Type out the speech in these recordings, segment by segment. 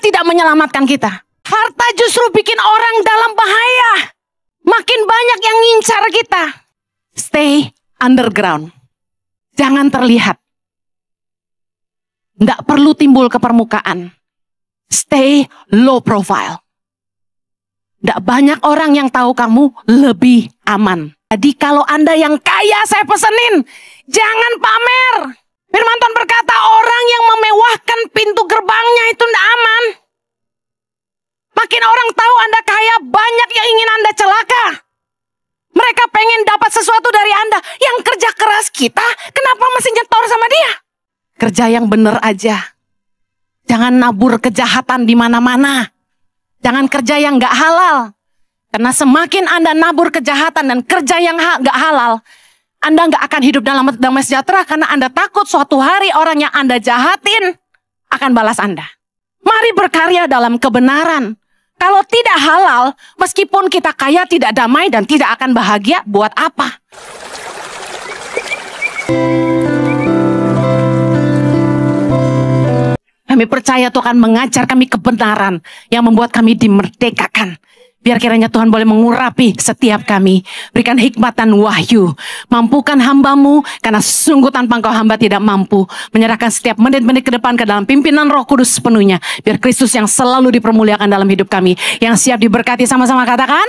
tidak menyelamatkan kita. Harta justru bikin orang dalam bahaya. Makin banyak yang ngincar kita. Stay underground. Jangan terlihat. Nggak perlu timbul ke permukaan. Stay low profile. Nggak banyak orang yang tahu kamu lebih aman. Jadi kalau Anda yang kaya, saya pesenin, jangan pamer. Firman Tuhan berkata, orang yang memewahkan pintu gerbangnya itu tidak aman. Makin orang tahu Anda kaya, banyak yang ingin Anda celaka. Mereka pengen dapat sesuatu dari Anda. Yang kerja keras kita, kenapa masih nyetor sama dia? Kerja yang benar aja. Jangan nabur kejahatan di mana-mana. Jangan kerja yang gak halal. Karena semakin Anda nabur kejahatan dan kerja yang gak halal, Anda gak akan hidup dalam damai sejahtera karena Anda takut suatu hari orang yang Anda jahatin akan balas Anda. Mari berkarya dalam kebenaran. Kalau tidak halal, meskipun kita kaya tidak damai dan tidak akan bahagia, buat apa? Kami percaya Tuhan mengajar kami kebenaran yang membuat kami dimerdekakan. Biar kiranya Tuhan boleh mengurapi setiap kami. Berikan hikmat dan wahyu. Mampukan hamba-Mu, karena sungguh tanpa Engkau hamba tidak mampu. Menyerahkan setiap menit-menit ke depan ke dalam pimpinan Roh Kudus sepenuhnya. Biar Kristus yang selalu dipermuliakan dalam hidup kami. Yang siap diberkati, sama-sama katakan,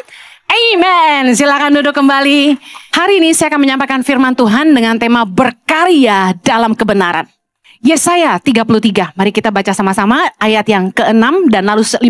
amen. Silakan duduk kembali. Hari ini saya akan menyampaikan firman Tuhan dengan tema berkarya dalam kebenaran. Yesaya 33. Mari kita baca sama-sama ayat yang ke-6 dan lalu 15.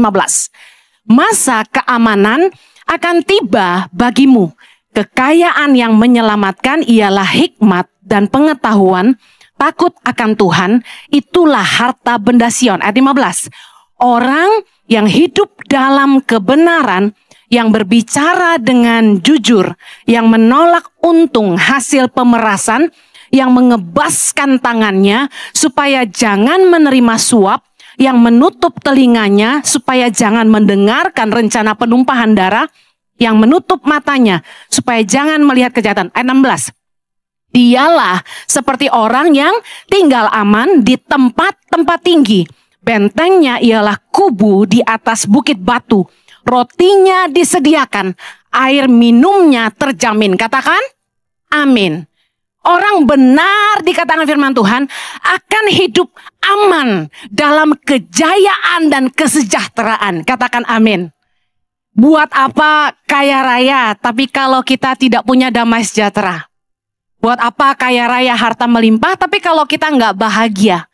Masa keamanan akan tiba bagimu. Kekayaan yang menyelamatkan ialah hikmat dan pengetahuan, takut akan Tuhan, itulah harta benda Sion. Ayat 15. Orang yang hidup dalam kebenaran, yang berbicara dengan jujur, yang menolak untung hasil pemerasan, yang mengebaskan tangannya supaya jangan menerima suap, yang menutup telinganya supaya jangan mendengarkan rencana penumpahan darah, yang menutup matanya supaya jangan melihat kejahatan. Ayat 16. Dialah seperti orang yang tinggal aman di tempat-tempat tinggi. Bentengnya ialah kubu di atas bukit batu. Rotinya disediakan, air minumnya terjamin. Katakan, amin. Orang benar dikatakan firman Tuhan akan hidup aman dalam kejayaan dan kesejahteraan. Katakan amin. Buat apa kaya raya tapi kalau kita tidak punya damai sejahtera? Buat apa kaya raya harta melimpah tapi kalau kita nggak bahagia?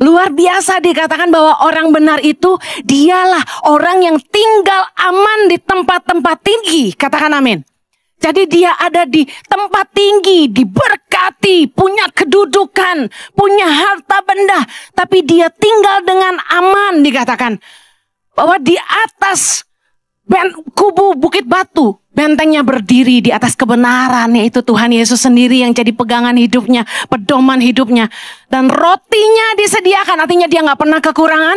Luar biasa dikatakan bahwa orang benar itu dialah orang yang tinggal aman di tempat-tempat tinggi. Katakan amin. Jadi dia ada di tempat tinggi, diberkati, punya kedudukan, punya harta benda. Tapi dia tinggal dengan aman, dikatakan. Bahwa di atas kubu bukit batu, bentengnya berdiri di atas kebenaran. Yaitu Tuhan Yesus sendiri yang jadi pegangan hidupnya, pedoman hidupnya. Dan rotinya disediakan, artinya dia gak pernah kekurangan.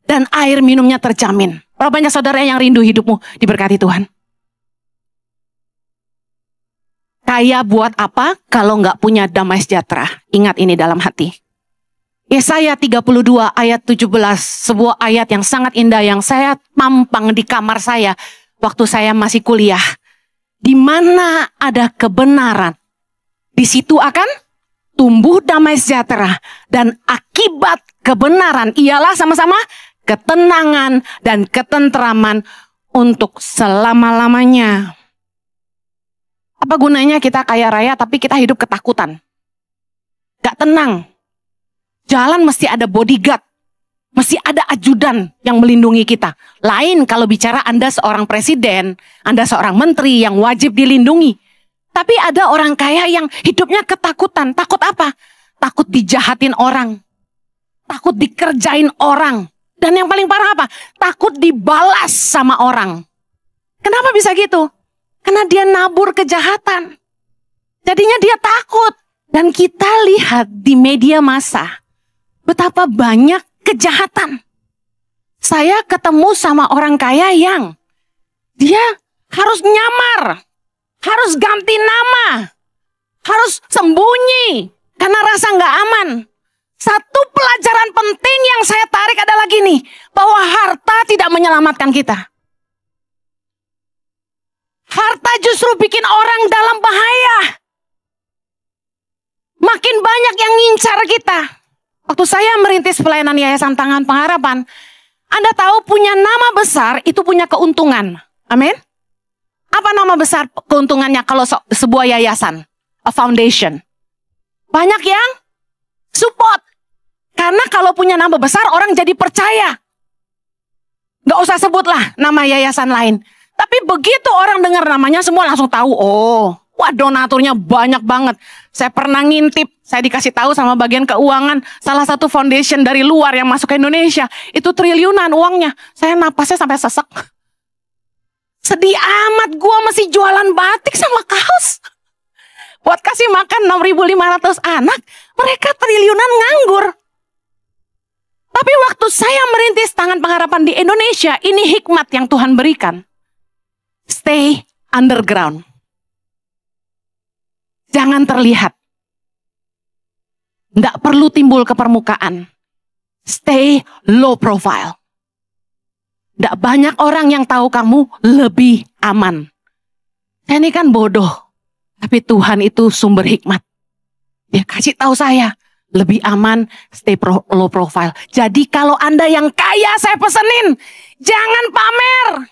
Dan air minumnya terjamin. Berapa banyak saudara yang rindu hidupmu diberkati Tuhan? Kaya buat apa kalau nggak punya damai sejahtera? Ingat ini dalam hati. Yesaya 32 ayat 17. Sebuah ayat yang sangat indah yang saya pampang di kamar saya waktu saya masih kuliah. Di mana ada kebenaran, di situ akan tumbuh damai sejahtera. Dan akibat kebenaran ialah sama-sama ketenangan dan ketentraman untuk selama-lamanya. Apa gunanya kita kaya raya tapi kita hidup ketakutan? Gak tenang. Jalan mesti ada bodyguard. Mesti ada ajudan yang melindungi kita. Lain kalau bicara Anda seorang presiden, Anda seorang menteri yang wajib dilindungi. Tapi ada orang kaya yang hidupnya ketakutan. Takut apa? Takut dijahatin orang. Takut dikerjain orang. Dan yang paling parah apa? Takut dibalas sama orang. Kenapa bisa gitu? Karena dia nabur kejahatan. Jadinya dia takut. Dan kita lihat di media massa betapa banyak kejahatan. Saya ketemu sama orang kaya yang dia harus nyamar, harus ganti nama, harus sembunyi karena rasa nggak aman. Satu pelajaran penting yang saya tarik adalah gini, bahwa harta tidak menyelamatkan kita. Harta justru bikin orang dalam bahaya. Makin banyak yang ngincar kita. Waktu saya merintis pelayanan Yayasan Tangan Pengharapan, Anda tahu punya nama besar itu punya keuntungan. Amin. Apa nama besar keuntungannya kalau sebuah yayasan? A foundation. Banyak yang support. Karena kalau punya nama besar orang jadi percaya. Gak usah sebutlah nama yayasan lain. Tapi begitu orang dengar namanya semua langsung tahu. Oh, wah donaturnya banyak banget. Saya pernah ngintip. Saya dikasih tahu sama bagian keuangan. Salah satu foundation dari luar yang masuk ke Indonesia. Itu triliunan uangnya. Saya napasnya sampai sesek. Sedih amat gue masih jualan batik sama kaos. Buat kasih makan 6.500 anak. Mereka triliunan nganggur. Tapi waktu saya merintis Tangan Pengharapan di Indonesia, ini hikmat yang Tuhan berikan. Stay underground. Jangan terlihat. Nggak perlu timbul ke permukaan. Stay low profile. Nggak banyak orang yang tahu kamu lebih aman. Saya ini kan bodoh. Tapi Tuhan itu sumber hikmat. Dia kasih tahu saya. Lebih aman, stay low profile. Jadi kalau Anda yang kaya saya pesenin, jangan pamer.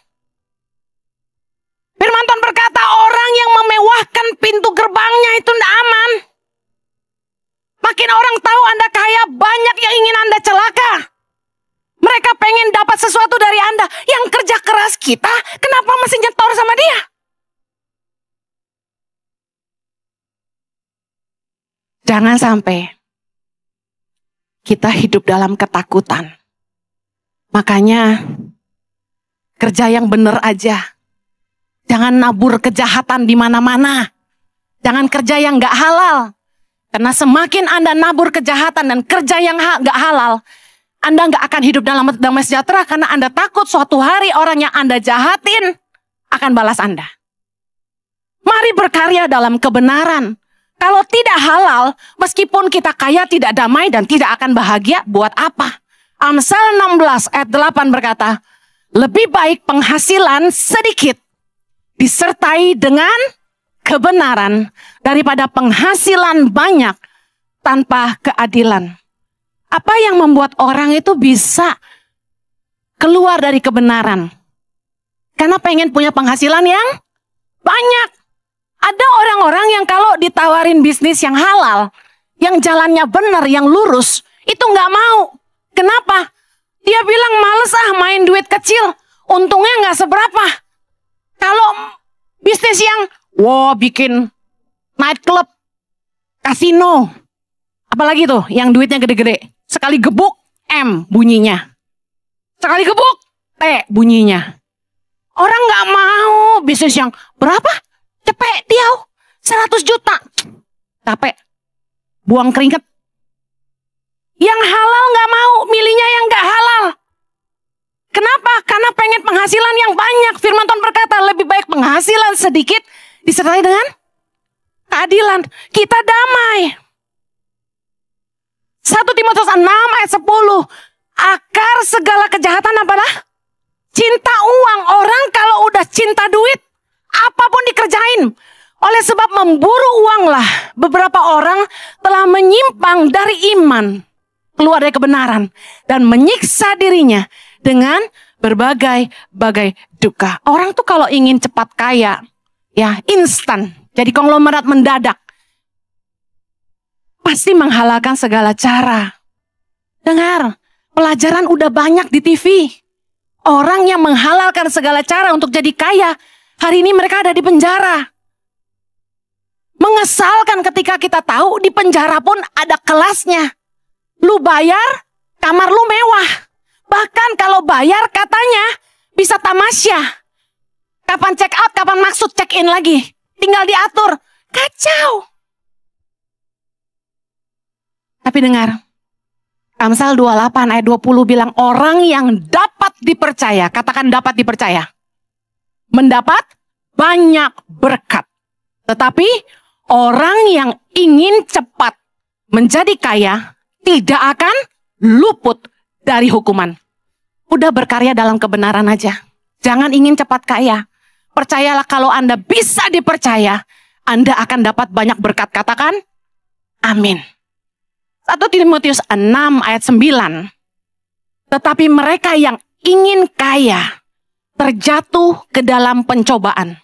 Firman Tuhan berkata orang yang memewahkan pintu gerbangnya itu tidak aman. Makin orang tahu Anda kaya, banyak yang ingin Anda celaka. Mereka pengen dapat sesuatu dari Anda. Yang kerja keras kita, kenapa masih nyetor sama dia? Jangan sampai kita hidup dalam ketakutan. Makanya kerja yang benar aja. Jangan nabur kejahatan di mana-mana. Jangan kerja yang gak halal. Karena semakin Anda nabur kejahatan dan kerja yang gak halal, Anda gak akan hidup dalam damai sejahtera karena Anda takut suatu hari orang yang Anda jahatin akan balas Anda. Mari berkarya dalam kebenaran. Kalau tidak halal, meskipun kita kaya tidak damai dan tidak akan bahagia, buat apa? Amsal 16 ayat 8 berkata, lebih baik penghasilan sedikit disertai dengan kebenaran daripada penghasilan banyak tanpa keadilan. Apa yang membuat orang itu bisa keluar dari kebenaran? Karena pengen punya penghasilan yang banyak. Ada orang-orang yang kalau ditawarin bisnis yang halal, yang jalannya benar, yang lurus, itu nggak mau. Kenapa? Dia bilang males main duit kecil, untungnya nggak seberapa. Kalau bisnis yang, bikin nightclub, kasino, apalagi tuh yang duitnya gede-gede. Sekali gebuk, M bunyinya. Sekali gebuk, T bunyinya. Orang nggak mau bisnis yang berapa? Cepet dia 100 juta. Capek. Buang keringet. Yang halal gak mau, milihnya yang gak halal. Kenapa? Karena pengen penghasilan yang banyak. Firman Tuhan berkata lebih baik penghasilan sedikit disertai dengan keadilan. Kita damai. 1 Timotius 6 ayat 10. Akar segala kejahatan apalah? Cinta uang. Orang kalau udah cinta duit, apapun dikerjain. Oleh sebab memburu uanglah beberapa orang telah menyimpang dari iman, keluar dari kebenaran, dan menyiksa dirinya dengan berbagai duka. Orang tuh kalau ingin cepat kaya, ya instan, jadi konglomerat mendadak, pasti menghalalkan segala cara. Dengar, pelajaran udah banyak di TV. Orang yang menghalalkan segala cara untuk jadi kaya, hari ini mereka ada di penjara. Mengesalkan ketika kita tahu di penjara pun ada kelasnya. Lu bayar, kamar lu mewah. Bahkan kalau bayar katanya bisa tamasya. Kapan check out, kapan maksud check in lagi. Tinggal diatur. Kacau. Tapi dengar, Amsal 28 ayat 20 bilang orang yang dapat dipercaya, katakan dapat dipercaya, mendapat banyak berkat. Tetapi orang yang ingin cepat menjadi kaya tidak akan luput dari hukuman. Udah berkarya dalam kebenaran aja. Jangan ingin cepat kaya. Percayalah kalau Anda bisa dipercaya, Anda akan dapat banyak berkat. Katakan, amin. 1 Timotius 6 ayat 9. Tetapi mereka yang ingin kaya terjatuh ke dalam pencobaan,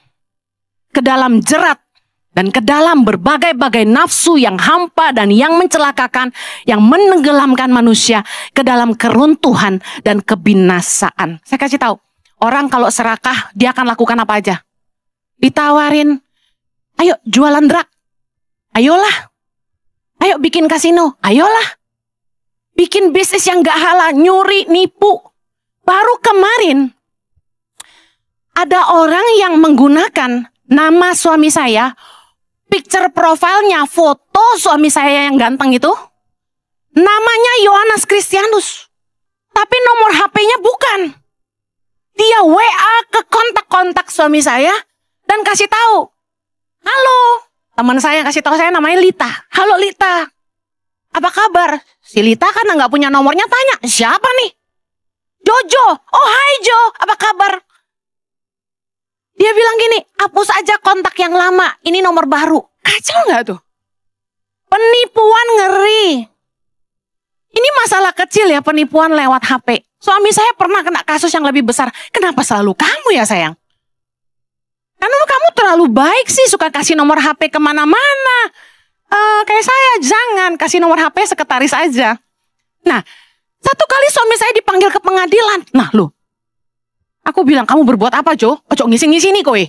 ke dalam jerat, dan ke dalam berbagai-bagai nafsu yang hampa dan yang mencelakakan, yang menenggelamkan manusia ke dalam keruntuhan dan kebinasaan. Saya kasih tahu, orang kalau serakah, dia akan lakukan apa aja? Ditawarin, ayo jualan drug, ayolah. Ayo bikin kasino, ayolah. Bikin bisnis yang gak halal, nyuri, nipu. Baru kemarin, ada orang yang menggunakan nama suami saya, picture profilnya, foto suami saya yang ganteng itu, namanya Yohanes Kristianus. Tapi nomor HP-nya bukan. Dia WA ke kontak-kontak suami saya dan kasih tahu, halo, teman saya kasih tahu saya namanya Lita. Halo Lita, apa kabar? Si Lita karena nggak punya nomornya tanya, siapa nih? Jojo. Oh hai Jo, apa kabar? Dia bilang gini, hapus aja kontak yang lama, ini nomor baru. Kacau nggak tuh? Penipuan ngeri. Ini masalah kecil ya, penipuan lewat HP. Suami saya pernah kena kasus yang lebih besar. Kenapa selalu kamu ya sayang? Karena kamu terlalu baik sih, suka kasih nomor HP kemana-mana. Kayak saya, jangan kasih nomor HP sekretaris aja. Nah, satu kali suami saya dipanggil ke pengadilan. Nah loh, aku bilang, kamu berbuat apa Jo? Ojo ngisi-ngisi nih kowe.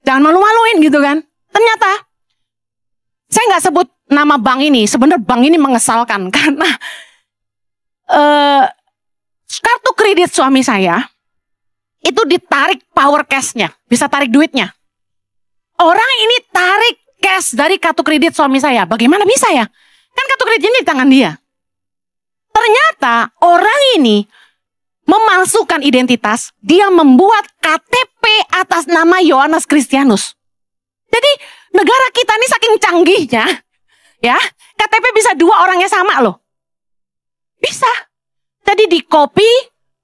Jangan malu-maluin gitu kan. Ternyata, saya nggak sebut nama bank ini. Sebenarnya bank ini mengesalkan karena kartu kredit suami saya itu ditarik power cash-nya, bisa tarik duitnya. Orang ini tarik cash dari kartu kredit suami saya. Bagaimana bisa ya? Kan kartu kredit ini di tangan dia. Ternyata orang ini memalsukan identitas, dia membuat KTP atas nama Yohanes Kristianus. Jadi negara kita ini saking canggihnya, ya, KTP bisa dua orangnya sama loh. Bisa. Jadi di copy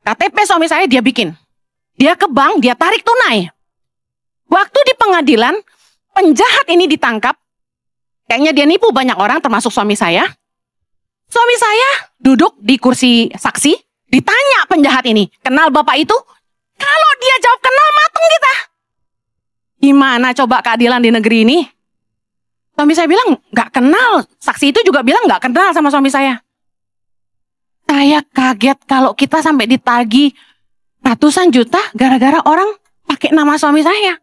KTP suami saya dia bikin. Dia ke bank, dia tarik tunai. Waktu di pengadilan, penjahat ini ditangkap. Kayaknya dia nipu banyak orang termasuk suami saya. Suami saya duduk di kursi saksi, ditanya penjahat ini, kenal bapak itu? Kalau dia jawab kenal, mateng kita. Gimana coba keadilan di negeri ini? Suami saya bilang gak kenal. Saksi itu juga bilang gak kenal sama suami saya. Saya kaget kalau kita sampai ditagih ratusan juta gara-gara orang pakai nama suami saya.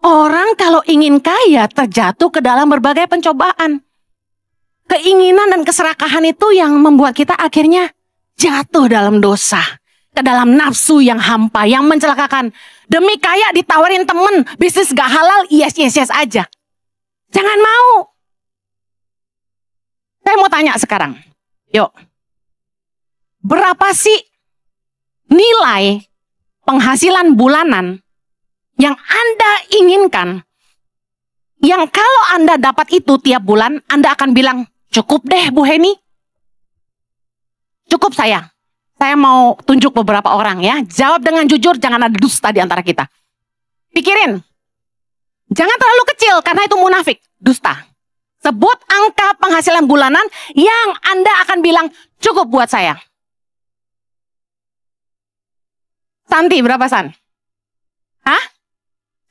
Orang kalau ingin kaya terjatuh ke dalam berbagai pencobaan. Keinginan dan keserakahan itu yang membuat kita akhirnya jatuh dalam dosa. Ke dalam nafsu yang hampa, yang mencelakakan. Demi kaya ditawarin temen, bisnis gak halal, yes aja. Jangan mau. Saya mau tanya sekarang. Yuk. Berapa sih nilai penghasilan bulanan yang Anda inginkan? Yang kalau Anda dapat itu tiap bulan, Anda akan bilang, cukup deh Bu Heni. Cukup sayang. Saya mau tunjuk beberapa orang ya. Jawab dengan jujur, jangan ada dusta di antara kita. Pikirin. Jangan terlalu kecil karena itu munafik. Dusta. Sebut angka penghasilan bulanan yang Anda akan bilang cukup buat saya. Santi berapa San? Hah?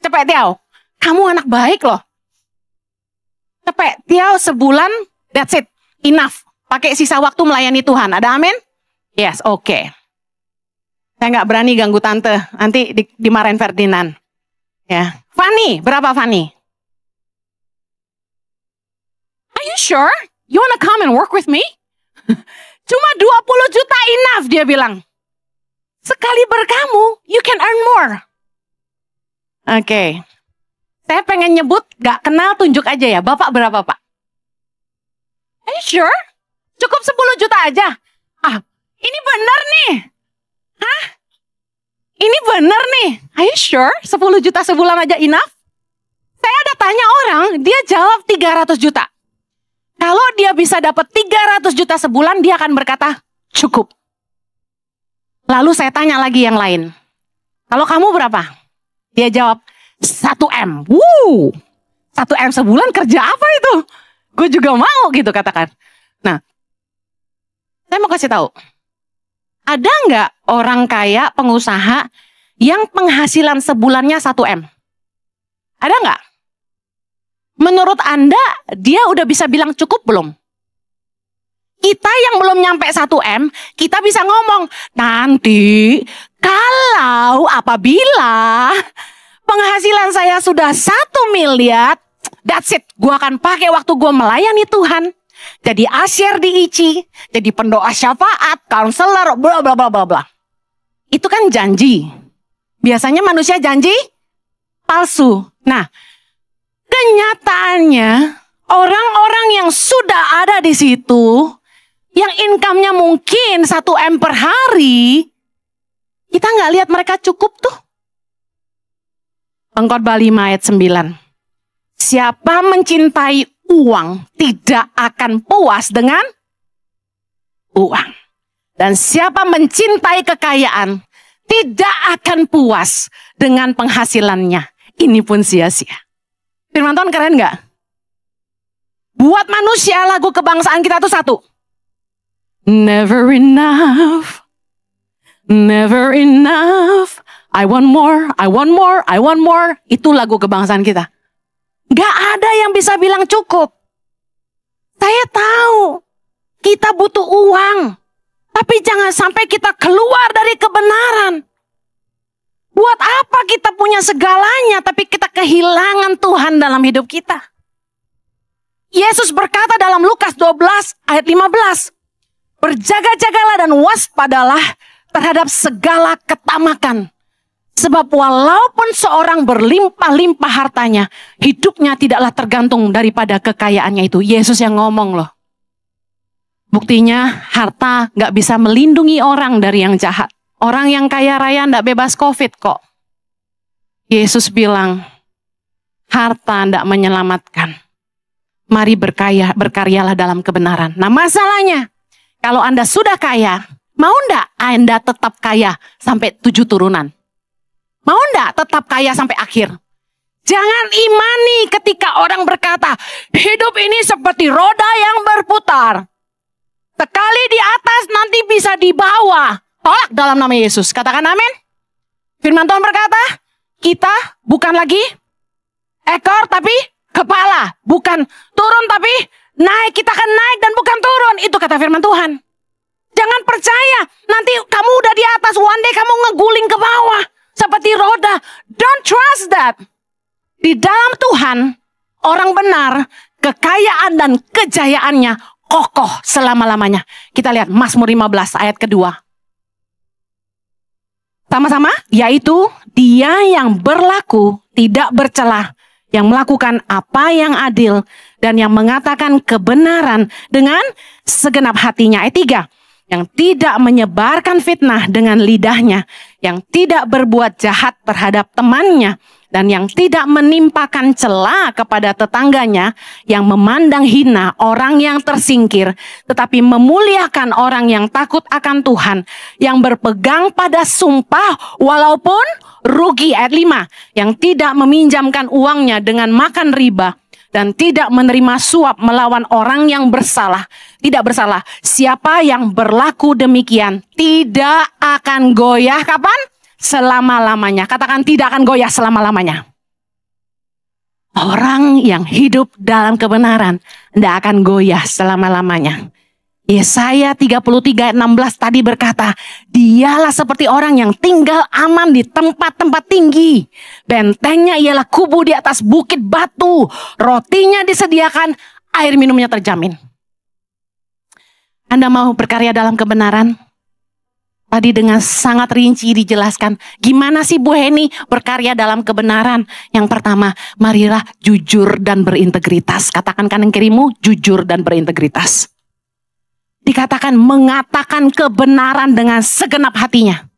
Cepet Tiao. Kamu anak baik loh. Cepet Tiao sebulan, that's it. Enough. Pakai sisa waktu melayani Tuhan. Ada amin? Yes, oke. Saya nggak berani ganggu tante. Nanti dimarahin Ferdinand. Ya, Fanny, berapa Fanny? Are you sure? You wanna come and work with me? Cuma 20 juta enough, dia bilang. Sekali berkamu, you can earn more. Oke. Saya pengen nyebut, gak kenal, tunjuk aja ya. Bapak berapa, Pak? Are you sure? Cukup 10 juta aja? Ah, ini bener nih. Hah? Ini bener nih. Are you sure? 10 juta sebulan aja enough? Saya ada tanya orang, dia jawab 300 juta. Kalau dia bisa dapat 300 juta sebulan, dia akan berkata, cukup. Lalu saya tanya lagi yang lain. Kalau kamu berapa? Dia jawab, 1M. 1M sebulan kerja apa itu? Gue juga mau gitu katakan. Nah, saya mau kasih tahu. Ada nggak orang kaya, pengusaha, yang penghasilan sebulannya 1M? Ada nggak? Menurut Anda, dia udah bisa bilang cukup belum? Kita yang belum nyampe 1M, kita bisa ngomong, nanti kalau apabila penghasilan saya sudah 1 miliar, that's it. Gue akan pakai waktu gue melayani Tuhan. Jadi asyir di ICI, jadi pendoa syafaat, counselor, bla bla bla bla bla. Itu kan janji. Biasanya manusia janji palsu. Nah, kenyataannya orang-orang yang sudah ada di situ, yang income-nya mungkin 1M per hari, kita nggak lihat mereka cukup tuh. Pengkhotbah 5 ayat 9. Siapa mencintai uang tidak akan puas dengan uang. Dan siapa mencintai kekayaan tidak akan puas dengan penghasilannya. Ini pun sia-sia. Firman Tuhan keren nggak? Buat manusia lagu kebangsaan kita tuh satu. Never enough. Never enough. I want more, I want more, I want more. Itu lagu kebangsaan kita. Gak ada yang bisa bilang cukup. Saya tahu kita butuh uang. Tapi jangan sampai kita keluar dari kebenaran. Buat apa kita punya segalanya tapi kita kehilangan Tuhan dalam hidup kita? Yesus berkata dalam Lukas 12 ayat 15. Berjaga-jagalah dan waspadalah terhadap segala ketamakan. Sebab walaupun seorang berlimpah-limpah hartanya, hidupnya tidaklah tergantung daripada kekayaannya itu. Yesus yang ngomong loh. Buktinya harta gak bisa melindungi orang dari yang jahat. Orang yang kaya raya gak bebas COVID kok. Yesus bilang, harta gak menyelamatkan. Mari berkaryalah dalam kebenaran. Nah masalahnya, kalau Anda sudah kaya, mau gak Anda tetap kaya sampai 7 turunan? Mau enggak tetap kaya sampai akhir? Jangan imani ketika orang berkata, hidup ini seperti roda yang berputar. Sekali di atas nanti bisa di bawah. Tolak dalam nama Yesus. Katakan amin. Firman Tuhan berkata, kita bukan lagi ekor tapi kepala. Bukan turun tapi naik. Kita akan naik dan bukan turun. Itu kata firman Tuhan. Jangan percaya. Nanti kamu udah di atas, one day kamu ngeguling ke bawah. Seperti roda. Don't trust that. Di dalam Tuhan, orang benar, kekayaan dan kejayaannya kokoh selama-lamanya. Kita lihat Mazmur 15 ayat kedua. Sama-sama, yaitu dia yang berlaku tidak bercelah, yang melakukan apa yang adil, dan yang mengatakan kebenaran dengan segenap hatinya. Ayat 3. Yang tidak menyebarkan fitnah dengan lidahnya, yang tidak berbuat jahat terhadap temannya, dan yang tidak menimpakan cela kepada tetangganya, yang memandang hina orang yang tersingkir, tetapi memuliakan orang yang takut akan Tuhan, yang berpegang pada sumpah walaupun rugi. Ayat 5, yang tidak meminjamkan uangnya dengan makan riba, dan tidak menerima suap melawan orang yang bersalah. Tidak bersalah. Siapa yang berlaku demikian tidak akan goyah kapan? Selama-lamanya. Katakan tidak akan goyah selama-lamanya. Orang yang hidup dalam kebenaran tidak akan goyah selama-lamanya. Yesaya 33 ayat 16 tadi berkata, dialah seperti orang yang tinggal aman di tempat-tempat tinggi. Bentengnya ialah kubu di atas bukit batu. Rotinya disediakan, air minumnya terjamin. Anda mau berkarya dalam kebenaran? Tadi dengan sangat rinci dijelaskan, gimana sih Bu Heni berkarya dalam kebenaran? Yang pertama, marilah jujur dan berintegritas. Katakan kanan kirimu, jujur dan berintegritas. Dikatakan mengatakan kebenaran dengan segenap hatinya.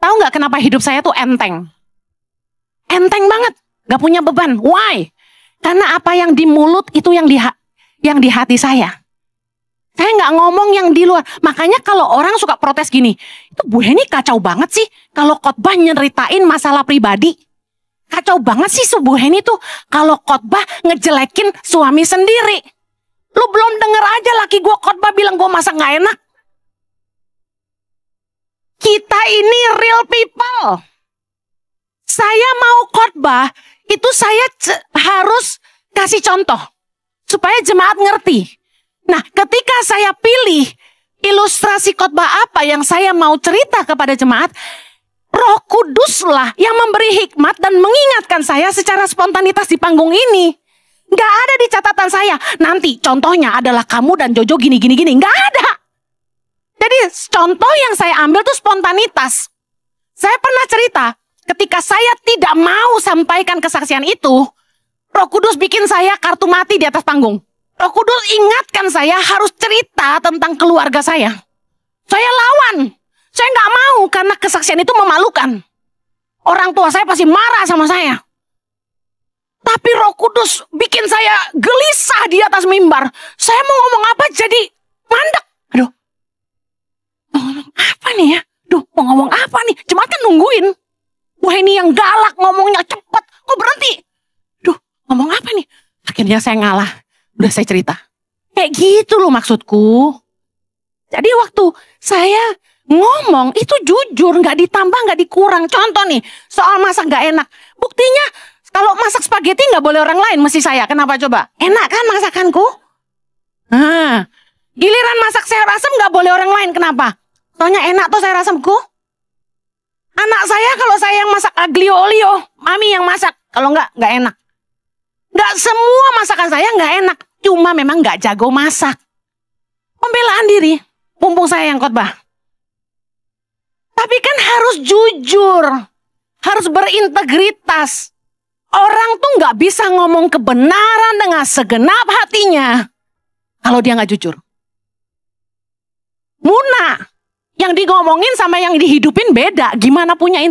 Tahu nggak kenapa hidup saya tuh enteng? Enteng banget, nggak punya beban. Why? Karena apa yang di mulut itu yang yang di hati saya. Saya nggak ngomong yang di luar. Makanya kalau orang suka protes gini, itu Bu Heni kacau banget sih kalau khotbah nyeritain masalah pribadi. Kacau banget sih Bu Heni tuh kalau khotbah ngejelekin suami sendiri. Lu belum denger aja laki gue khotbah bilang gue masak nggak enak. Kita ini real people. Saya mau khotbah, itu saya harus kasih contoh supaya jemaat ngerti. Nah, ketika saya pilih ilustrasi khotbah apa yang saya mau cerita kepada jemaat, Roh Kuduslah yang memberi hikmat dan mengingatkan saya secara spontanitas di panggung ini. Gak ada di catatan saya. Nanti contohnya adalah kamu dan Jojo gini-gini. Gak ada. Jadi contoh yang saya ambil tuh spontanitas. Saya pernah cerita, ketika saya tidak mau sampaikan kesaksian itu, Roh Kudus bikin saya kartu mati di atas panggung. Roh Kudus ingatkan saya harus cerita tentang keluarga saya. Saya lawan. Saya nggak mau karena kesaksian itu memalukan. Orang tua saya pasti marah sama saya. Tapi Roh Kudus bikin saya gelisah di atas mimbar. Saya mau ngomong apa jadi mandek. Aduh, mau ngomong apa nih ya? Duh, mau ngomong apa nih? Jemaat kan nungguin. Wah, ini yang galak ngomongnya cepet. Kok berhenti? Duh, ngomong apa nih? Akhirnya saya ngalah. Udah saya cerita. Kayak gitu loh maksudku. Jadi waktu saya ngomong itu jujur, nggak ditambah, nggak dikurang. Contoh nih, soal masak nggak enak. Buktinya kalau masak spaghetti nggak boleh orang lain, mesti saya. Kenapa coba? Enak kan masakanku? Nah, giliran masak sayur asam nggak boleh orang lain. Kenapa? Soalnya enak tuh sayur asamku. Anak saya kalau saya yang masak aglio olio, mami yang masak. Kalau nggak enak. Nggak semua masakan saya nggak enak. Cuma memang nggak jago masak. Pembelaan diri. Mumpung saya yang khotbah. Tapi kan harus jujur. Harus berintegritas. Orang tuh nggak bisa ngomong kebenaran dengan segenap hatinya kalau dia nggak jujur. Muna. Yang digomongin sama yang dihidupin beda. Gimana punya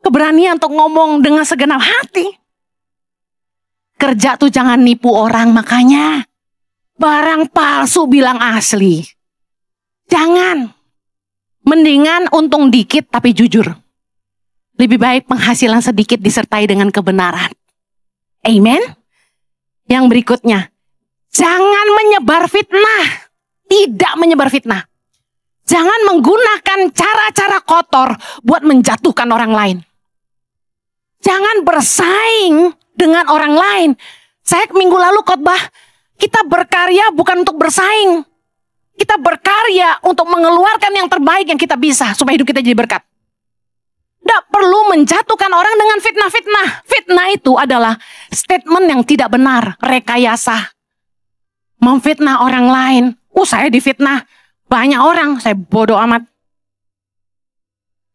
keberanian untuk ngomong dengan segenap hati. Kerja tuh jangan nipu orang, makanya barang palsu bilang asli. Jangan. Mendingan untung dikit tapi jujur. Lebih baik penghasilan sedikit disertai dengan kebenaran. Amen. Yang berikutnya, jangan menyebar fitnah. Tidak menyebar fitnah. Jangan menggunakan cara-cara kotor buat menjatuhkan orang lain. Jangan bersaing dengan orang lain. Saya minggu lalu khotbah, kita berkarya bukan untuk bersaing. Kita berkarya untuk mengeluarkan yang terbaik yang kita bisa supaya hidup kita jadi berkat. Tidak perlu menjatuhkan orang dengan fitnah-fitnah. Fitnah itu adalah statement yang tidak benar, rekayasa. Memfitnah orang lain. Saya difitnah banyak orang, saya bodoh amat.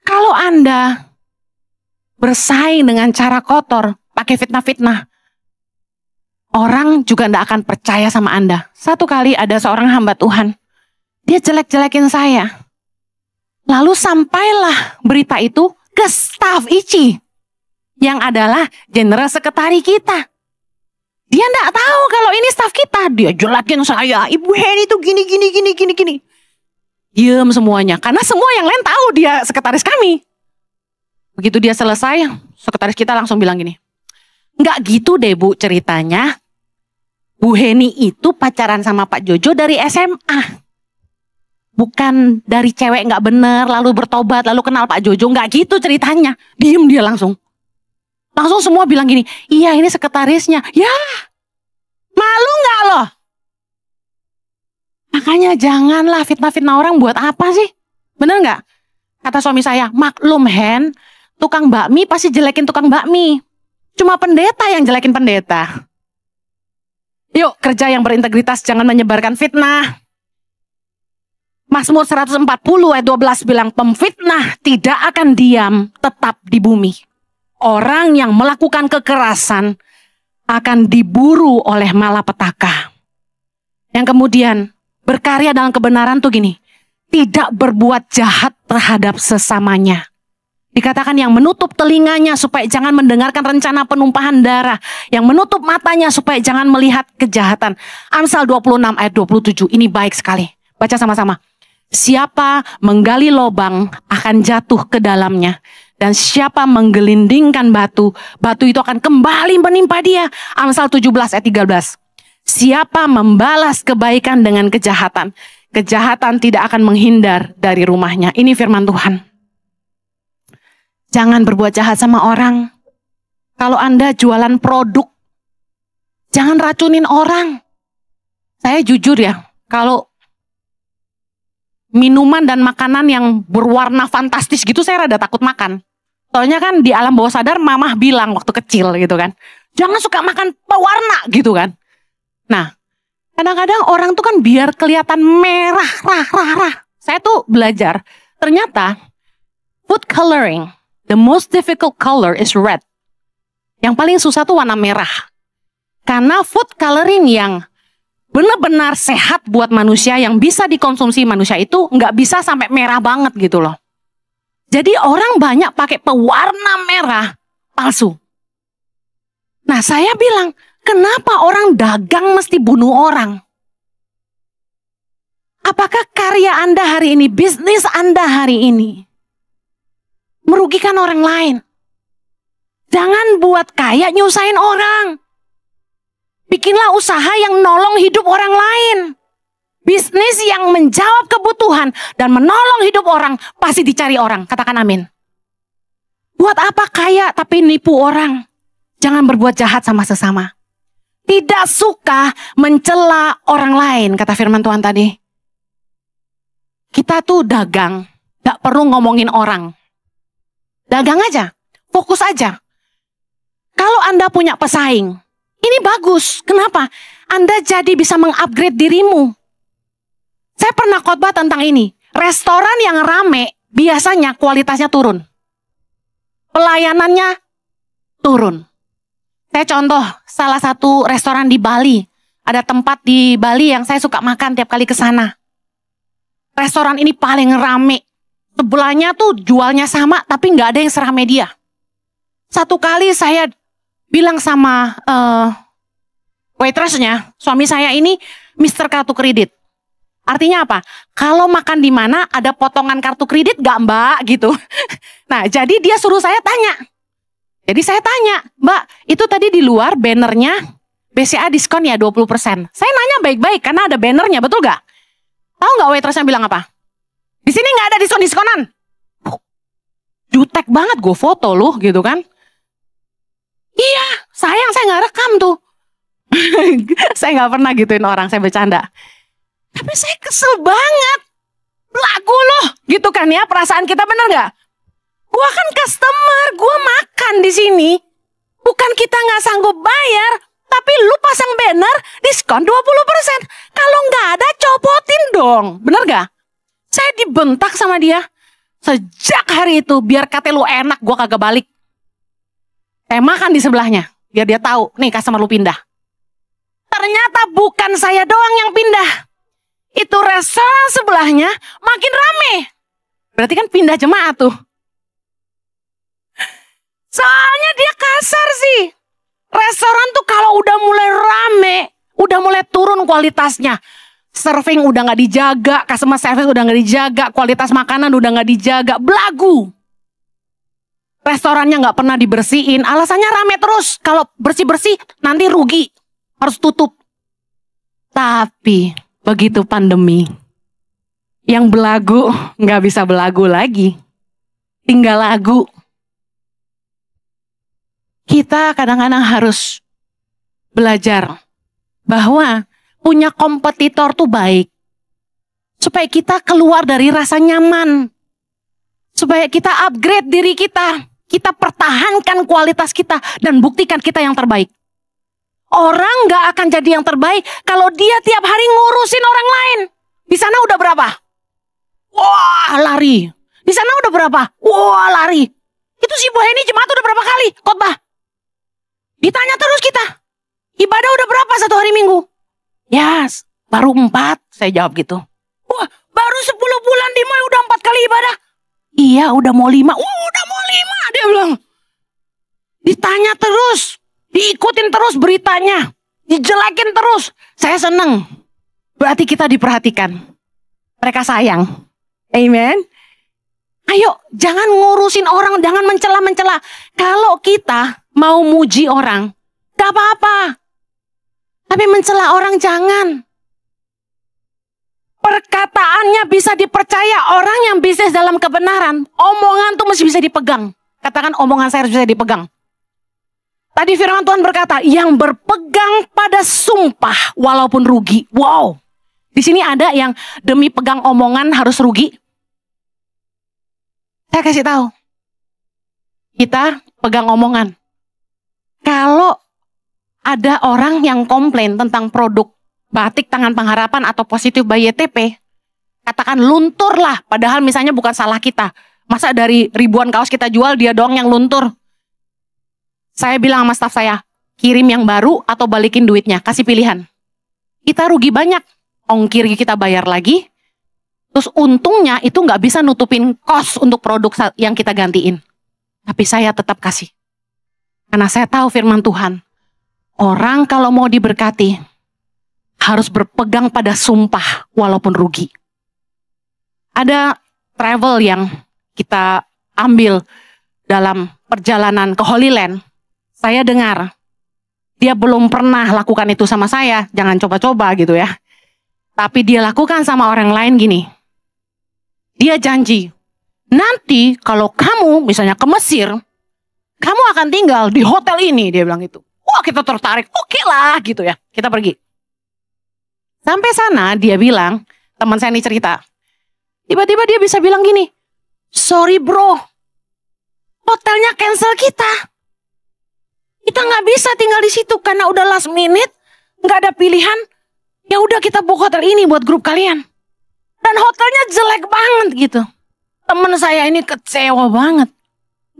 Kalau Anda bersaing dengan cara kotor, pakai fitnah-fitnah, orang juga tidak akan percaya sama Anda. Satu kali ada seorang hamba Tuhan, dia jelek-jelekin saya. Lalu sampailah berita itu ke staf ICI, yang adalah general sekretari kita. Dia tidak tahu kalau ini staf kita. Dia jelekin saya, Ibu Heni itu gini. Diam semuanya, karena semua yang lain tahu dia sekretaris kami. Begitu dia selesai, sekretaris kita langsung bilang gini, nggak gitu deh Bu ceritanya. Bu Heni itu pacaran sama Pak Jojo dari SMA. Bukan dari cewek nggak bener, lalu bertobat, lalu kenal Pak Jojo. Nggak gitu ceritanya. Diem dia langsung. Langsung semua bilang gini, iya ini sekretarisnya. Ya, malu nggak loh? Makanya janganlah fitnah-fitnah orang, buat apa sih? Bener nggak? Kata suami saya, maklum Hen, tukang bakmi pasti jelekin tukang bakmi. Cuma pendeta yang jelekin pendeta. Yuk kerja yang berintegritas, jangan menyebarkan fitnah. Mazmur 140 ayat 12 bilang, pemfitnah tidak akan diam, tetap di bumi. Orang yang melakukan kekerasan akan diburu oleh malapetaka. Yang kemudian berkarya dalam kebenaran tuh gini, tidak berbuat jahat terhadap sesamanya. Dikatakan yang menutup telinganya supaya jangan mendengarkan rencana penumpahan darah. Yang menutup matanya supaya jangan melihat kejahatan. Amsal 26 ayat 27. Ini baik sekali. Baca sama-sama. Siapa menggali lobang akan jatuh ke dalamnya. Dan siapa menggelindingkan batu, batu itu akan kembali menimpa dia. Amsal 17 ayat 13. Siapa membalas kebaikan dengan kejahatan, kejahatan tidak akan menghindar dari rumahnya. Ini firman Tuhan. Jangan berbuat jahat sama orang. Kalau Anda jualan produk, jangan racunin orang. Saya jujur ya, kalau minuman dan makanan yang berwarna fantastis gitu saya rada takut makan. Soalnya kan di alam bawah sadar mamah bilang waktu kecil gitu kan. Jangan suka makan pewarna gitu kan. Nah, kadang-kadang orang tuh kan biar kelihatan merah, rah. Saya tuh belajar, ternyata food coloring, the most difficult color is red. Yang paling susah tuh warna merah. Karena food coloring yang benar-benar sehat buat manusia, yang bisa dikonsumsi manusia itu nggak bisa sampai merah banget gitu loh. Jadi orang banyak pakai pewarna merah palsu. Nah saya bilang, kenapa orang dagang mesti bunuh orang? Apakah karya Anda hari ini, bisnis Anda hari ini merugikan orang lain? Jangan buat kaya nyusahin orang. Bikinlah usaha yang nolong hidup orang lain. Bisnis yang menjawab kebutuhan dan menolong hidup orang pasti dicari orang. Katakan amin. Buat apa kaya tapi nipu orang? Jangan berbuat jahat sama sesama. Tidak suka mencela orang lain, kata firman Tuhan tadi. Kita tuh dagang, gak perlu ngomongin orang. Dagang aja, fokus aja. Kalau Anda punya pesaing, ini bagus. Kenapa? Anda jadi bisa mengupgrade dirimu. Saya pernah khotbah tentang ini. Restoran yang rame biasanya kualitasnya turun. Pelayanannya turun. Saya contoh salah satu restoran di Bali. Ada tempat di Bali yang saya suka makan tiap kali ke sana. Restoran ini paling rame. Sebelahnya tuh jualnya sama tapi nggak ada yang serame dia. Satu kali saya bilang sama waitressnya, suami saya ini Mr. Kartu Kredit. Artinya apa? Kalau makan di mana ada potongan kartu kredit gak mbak gitu. Nah jadi dia suruh saya tanya. Jadi saya tanya, mbak itu tadi di luar bannernya BCA diskon ya 20%. Saya nanya baik-baik karena ada bannernya, betul gak? Tahu gak waitressnya bilang apa? Di sini gak ada diskon-diskonan. Jutek banget, gue foto loh gitu kan. Iya, sayang saya gak rekam tuh. Saya gak pernah gituin orang, saya bercanda. Tapi saya kesel banget. Lagu loh, gitu kan ya, perasaan kita bener gak? Gua kan customer, gua makan di sini. Bukan kita nggak sanggup bayar, tapi lu pasang banner diskon 20%. Kalau nggak ada, copotin dong, bener gak? Saya dibentak sama dia. Sejak hari itu, biar kata lu enak, gua kagak balik. Saya makan di sebelahnya, biar dia tahu, nih customer lu pindah. Ternyata bukan saya doang yang pindah. Itu restoran sebelahnya makin rame. Berarti kan pindah jemaat tuh. Soalnya dia kasar sih. Restoran tuh kalau udah mulai rame, udah mulai turun kualitasnya. Serving udah gak dijaga, customer service udah gak dijaga, kualitas makanan udah gak dijaga, belagu. Restorannya gak pernah dibersihin, alasannya rame terus. Kalau bersih-bersih nanti rugi, harus tutup. Tapi begitu pandemi, yang belagu nggak bisa belagu lagi, tinggal lagu. Kita kadang-kadang harus belajar bahwa punya kompetitor tuh baik, supaya kita keluar dari rasa nyaman, supaya kita upgrade diri kita, kita pertahankan kualitas kita dan buktikan kita yang terbaik. Orang gak akan jadi yang terbaik kalau dia tiap hari ngurusin orang lain. Di sana udah berapa? Wah, lari. Di sana udah berapa? Wah, lari. Itu si Bu Heni jemaat udah berapa kali khotbah? Ditanya terus kita. Ibadah udah berapa satu hari Minggu? Yes, baru 4. Saya jawab gitu. Wah, baru 10 bulan di Moy udah 4 kali ibadah. Iya, udah mau 5. Udah mau dia bilang. Ditanya terus, diikutin terus beritanya, dijelekin terus. Saya seneng. Berarti kita diperhatikan. Mereka sayang. Amen. Ayo, jangan ngurusin orang, jangan mencela-mencela. Kalau kita mau muji orang, gak apa-apa. Tapi mencela orang jangan. Perkataannya bisa dipercaya, orang yang bisnis dalam kebenaran, omongan tuh mesti bisa dipegang. Katakan omongan saya harus bisa dipegang. Tadi firman Tuhan berkata, yang berpegang pada sumpah walaupun rugi. Wow. Di sini ada yang demi pegang omongan harus rugi. Saya kasih tahu. Kita pegang omongan. Kalau ada orang yang komplain tentang produk batik tangan pengharapan atau positif by YTP, katakan luntur lah. Padahal misalnya bukan salah kita. Masa dari ribuan kaos kita jual, dia doang yang luntur. Saya bilang sama staf saya, kirim yang baru atau balikin duitnya, kasih pilihan. Kita rugi banyak, ongkir kita bayar lagi, terus untungnya itu nggak bisa nutupin kos untuk produk yang kita gantiin. Tapi saya tetap kasih. Karena saya tahu firman Tuhan, orang kalau mau diberkati, harus berpegang pada sumpah walaupun rugi. Ada travel yang kita ambil dalam perjalanan ke Holy Land. Saya dengar, dia belum pernah lakukan itu sama saya, jangan coba-coba gitu ya. Tapi dia lakukan sama orang lain gini. Dia janji, nanti kalau kamu misalnya ke Mesir, kamu akan tinggal di hotel ini, dia bilang gitu. Wah, kita tertarik, oke lah gitu ya, kita pergi. Sampai sana dia bilang, teman saya ini cerita, tiba-tiba dia bisa bilang gini, sorry bro, hotelnya cancel kita. Kita nggak bisa tinggal di situ karena udah last minute, nggak ada pilihan. Ya udah kita book hotel ini buat grup kalian. Dan hotelnya jelek banget gitu. Temen saya ini kecewa banget,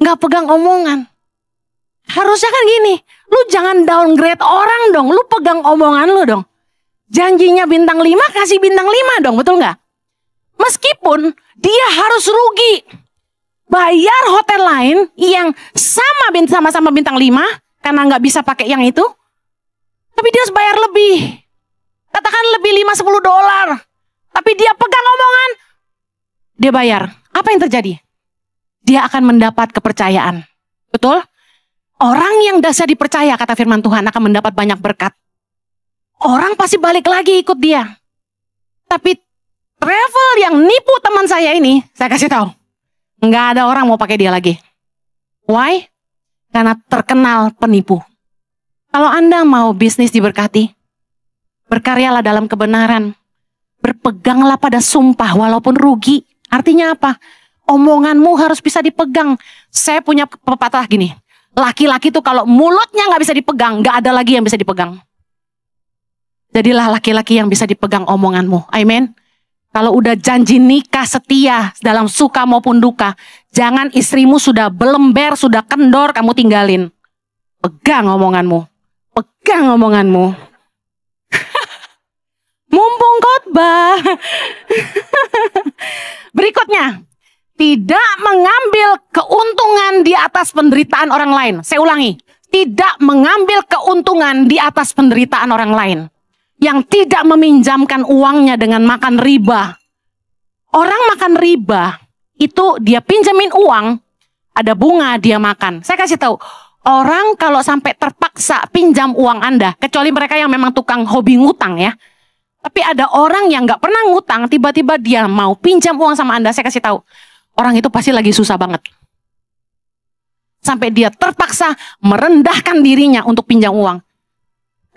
nggak pegang omongan. Harusnya kan gini, lu jangan downgrade orang dong, lu pegang omongan lu dong. Janjinya bintang 5 kasih bintang 5 dong, betul nggak? Meskipun dia harus rugi, bayar hotel lain yang sama-sama bintang 5. Karena nggak bisa pakai yang itu, tapi dia harus bayar lebih. Katakan lebih $5-10. Tapi dia pegang omongan, dia bayar. Apa yang terjadi? Dia akan mendapat kepercayaan. Betul? Orang yang dasar dipercaya, kata firman Tuhan, akan mendapat banyak berkat. Orang pasti balik lagi ikut dia. Tapi travel yang nipu teman saya ini, saya kasih tahu, nggak ada orang mau pakai dia lagi. Why? Karena terkenal penipu. Kalau Anda mau bisnis diberkati, berkaryalah dalam kebenaran. Berpeganglah pada sumpah walaupun rugi. Artinya apa? Omonganmu harus bisa dipegang. Saya punya pepatah gini. Laki-laki tuh kalau mulutnya nggak bisa dipegang, nggak ada lagi yang bisa dipegang. Jadilah laki-laki yang bisa dipegang omonganmu. Amin. Kalau udah janji nikah setia dalam suka maupun duka, jangan istrimu sudah belember, sudah kendor, kamu tinggalin. Pegang omonganmu. Pegang omonganmu. Mumpung khotbah. Berikutnya, tidak mengambil keuntungan di atas penderitaan orang lain. Saya ulangi, tidak mengambil keuntungan di atas penderitaan orang lain. Yang tidak meminjamkan uangnya dengan makan riba. Orang makan riba, itu dia pinjamin uang, ada bunga dia makan. Saya kasih tahu, orang kalau sampai terpaksa pinjam uang Anda, kecuali mereka yang memang tukang hobi ngutang ya. Tapi ada orang yang nggak pernah ngutang, tiba-tiba dia mau pinjam uang sama Anda, saya kasih tahu, orang itu pasti lagi susah banget. Sampai dia terpaksa merendahkan dirinya untuk pinjam uang.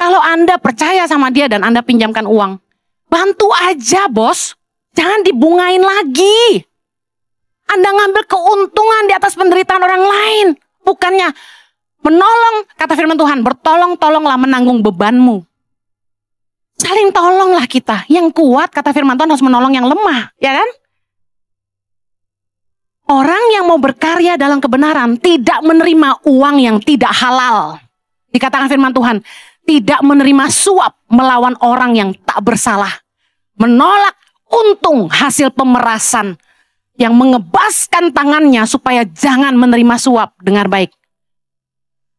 Kalau Anda percaya sama dia dan Anda pinjamkan uang, bantu aja bos. Jangan dibungain lagi. Anda ngambil keuntungan di atas penderitaan orang lain. Bukannya menolong, kata firman Tuhan, bertolong-tolonglah menanggung bebanmu. Saling tolonglah kita. Yang kuat, kata firman Tuhan, harus menolong yang lemah. Ya kan? Orang yang mau berkarya dalam kebenaran tidak menerima uang yang tidak halal. Dikatakan firman Tuhan, tidak menerima suap melawan orang yang tak bersalah. Menolak untung hasil pemerasan. yang mengebaskan tangannya supaya jangan menerima suap. Dengar baik.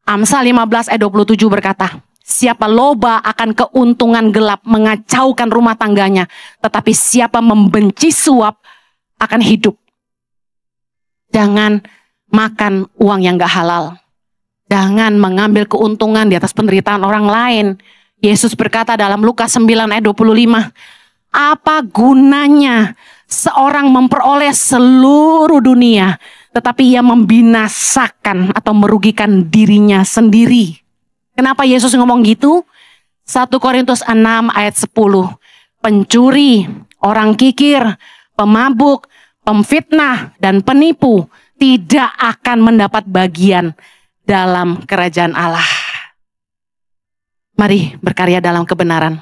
Amsal 15 ayat 27 berkata, siapa loba akan keuntungan gelap mengacaukan rumah tangganya, tetapi siapa membenci suap akan hidup. Jangan makan uang yang gak halal. Jangan mengambil keuntungan di atas penderitaan orang lain. Yesus berkata dalam Lukas 9 ayat 25, apa gunanya seorang memperoleh seluruh dunia, tetapi ia membinasakan atau merugikan dirinya sendiri. Kenapa Yesus ngomong gitu? 1 Korintus 6 ayat 10. Pencuri, orang kikir, pemabuk, pemfitnah, dan penipu tidak akan mendapat bagian dalam kerajaan Allah. Mari berkarya dalam kebenaran.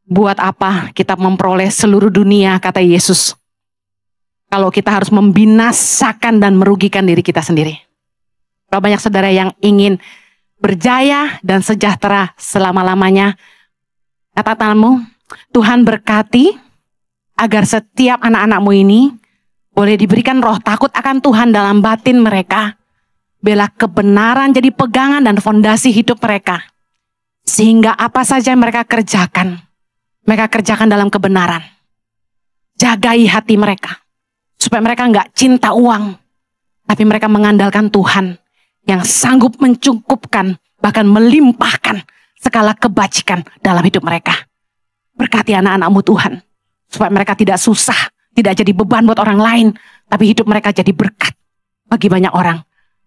Buat apa kita memperoleh seluruh dunia, kata Yesus, kalau kita harus membinasakan dan merugikan diri kita sendiri? Berapa banyak saudara yang ingin berjaya dan sejahtera selama-lamanya? Katakanmu, Tuhan berkati agar setiap anak-anakmu ini boleh diberikan roh takut akan Tuhan dalam batin mereka. Bela kebenaran jadi pegangan dan fondasi hidup mereka. Sehingga apa saja yang mereka kerjakan dalam kebenaran. Jagai hati mereka. Supaya mereka nggak cinta uang. Tapi mereka mengandalkan Tuhan yang sanggup mencukupkan, bahkan melimpahkan segala kebajikan dalam hidup mereka. Berkati anak-anakmu Tuhan. Supaya mereka tidak susah, tidak jadi beban buat orang lain. Tapi hidup mereka jadi berkat bagi banyak orang.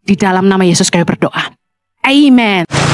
Di dalam nama Yesus kami berdoa. Amen.